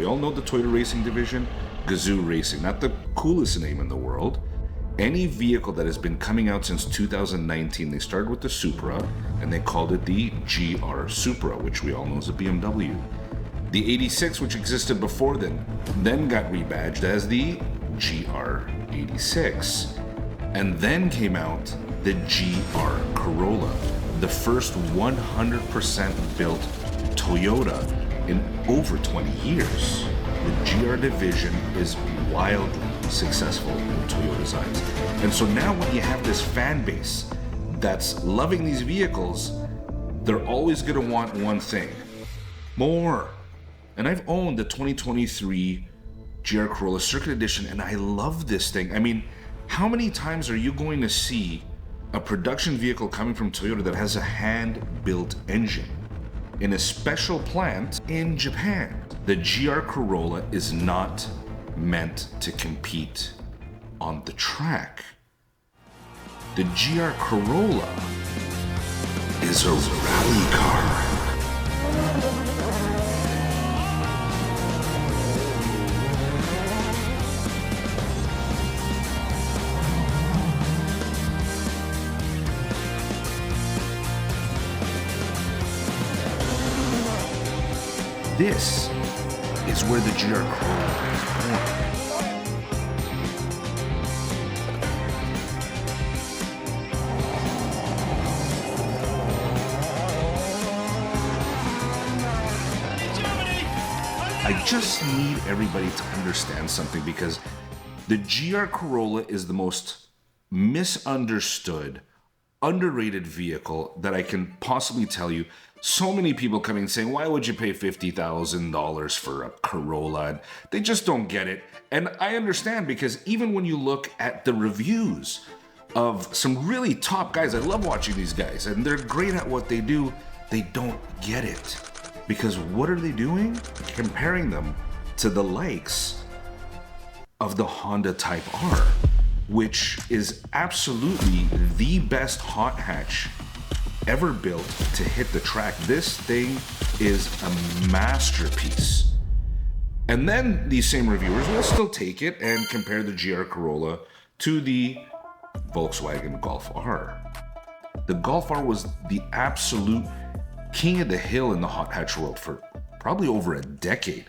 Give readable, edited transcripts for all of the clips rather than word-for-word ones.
We all know the Toyota Racing division, Gazoo Racing, not the coolest name in the world. Any vehicle that has been coming out since 2019, they started with the Supra and they called it the GR Supra, which we all know is a BMW. The 86, which existed before then got rebadged as the GR86. And then came out the GR Corolla, the first 100% built Toyota in over 20 years. The GR division is wildly successful in Toyota's eyes. And so now when you have this fan base that's loving these vehicles, they're always going to want one thing: more. And I've owned the 2023 GR Corolla Circuit Edition, and I love this thing. I mean, how many times are you going to see a production vehicle coming from Toyota that has a hand-built engine in a special plant in Japan? The GR Corolla is not meant to compete on the track. The GR Corolla is a rally car. This is where the GR Corolla is born. I just need everybody to understand something, because the GR Corolla is the most misunderstood, underrated vehicle that I can possibly tell you. So many people coming saying, why would you pay $50,000 for a Corolla? And they just don't get it. And I understand, because even when you look at the reviews of some really top guys, I love watching these guys, and they're great at what they do, they don't get it. Because what are they doing? Comparing them to the likes of the Honda Type R, which is absolutely the best hot hatch ever built to hit the track. This thing is a masterpiece. And then these same reviewers will still take it and compare the GR Corolla to the Volkswagen Golf R. The Golf R was the absolute king of the hill in the hot hatch world for probably over a decade.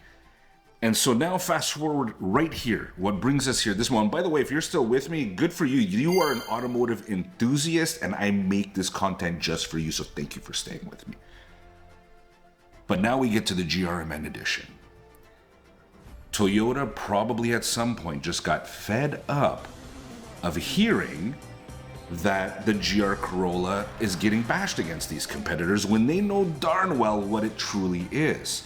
And so now fast forward right here, what brings us here, this one, by the way, if you're still with me, good for you. You are an automotive enthusiast, and I make this content just for you, so thank you for staying with me. But now we get to the GRMN edition. Toyota probably at some point just got fed up of hearing that the GR Corolla is getting bashed against these competitors when they know darn well what it truly is.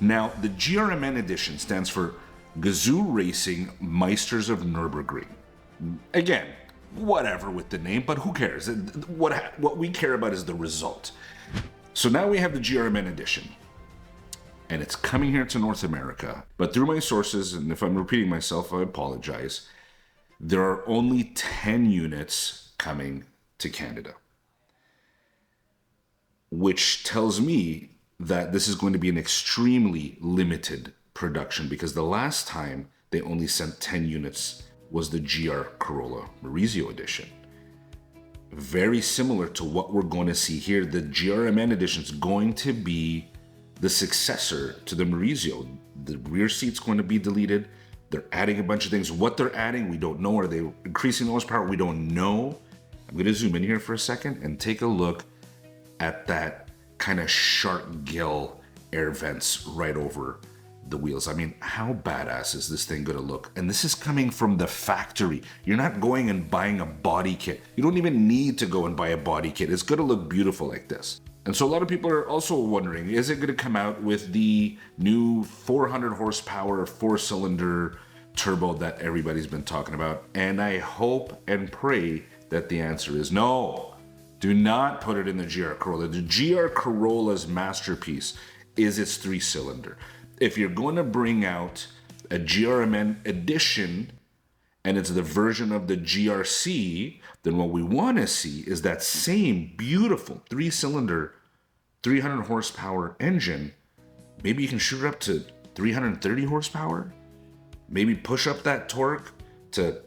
Now, the GRMN edition stands for Gazoo Racing Meisters of Nürburgring. Again, whatever with the name, but who cares? What we care about is the result. So now we have the GRMN edition, and it's coming here to North America. But through my sources, and if I'm repeating myself, I apologize, there are only 10 units coming to Canada, which tells me that this is going to be an extremely limited production, because the last time they only sent 10 units was the GR Corolla Maurizio edition. Very similar to what we're going to see here. The GRMN edition is going to be the successor to the Maurizio. The rear seat's going to be deleted. They're adding a bunch of things. What they're adding, we don't know. Are they increasing the horsepower? We don't know. I'm going to zoom in here for a second and take a look at that kind of shark gill air vents right over the wheels. I mean, how badass is this thing gonna look? And this is coming from the factory. You're not going and buying a body kit. You don't even need to go and buy a body kit. It's gonna look beautiful like this. And so a lot of people are also wondering, is it gonna come out with the new 400 horsepower 4-cylinder turbo that everybody's been talking about? And I hope and pray that the answer is no. Do not put it in the GR Corolla. The GR Corolla's masterpiece is its 3-cylinder. If you're going to bring out a GRMN edition and it's the version of the GRC, then what we want to see is that same beautiful 3-cylinder, 300 horsepower engine. Maybe you can shoot it up to 330 horsepower, maybe push up that torque to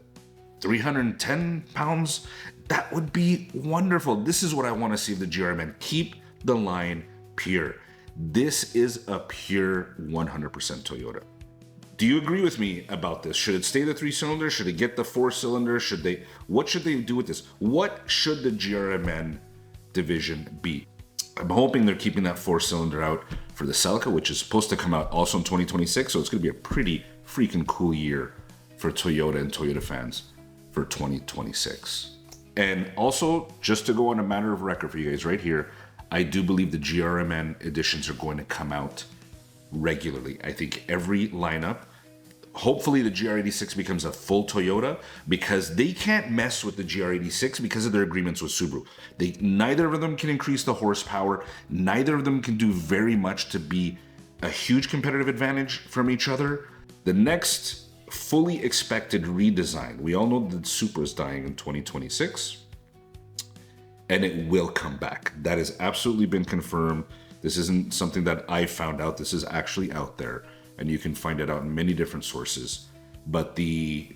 310 pounds. That would be wonderful. This is what I want to see of the GRMN. Keep the line pure. This is a pure 100% Toyota. Do you agree with me about this? Should it stay the 3-cylinder? Should it get the 4-cylinder? What should they do with this? What should the GRMN division be? I'm hoping they're keeping that 4-cylinder out for the Celica, which is supposed to come out also in 2026. So it's going to be a pretty freaking cool year for Toyota and Toyota fans for 2026. And also, just to go on a matter of record for you guys right here, I do believe the GRMN editions are going to come out regularly. I think every lineup, hopefully the GR86 becomes a full Toyota, because they can't mess with the GR86 because of their agreements with Subaru. Neither of them can increase the horsepower. Neither of them can do very much to be a huge competitive advantage from each other. The next fully expected redesign, we all know that Supra is dying in 2026, and it will come back. That has absolutely been confirmed. This isn't something that I found out. This is actually out there, and you can find it out in many different sources. But the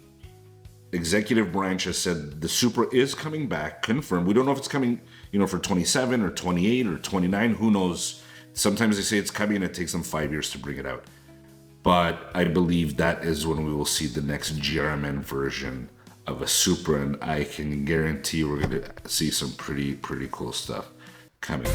executive branch has said the Supra is coming back, confirmed. We don't know if it's coming, for 27 or 28 or 29. Who knows? Sometimes they say it's coming and it takes them 5 years to bring it out. But I believe that is when we will see the next GRMN version of a Supra, and I can guarantee we're going to see some pretty cool stuff coming.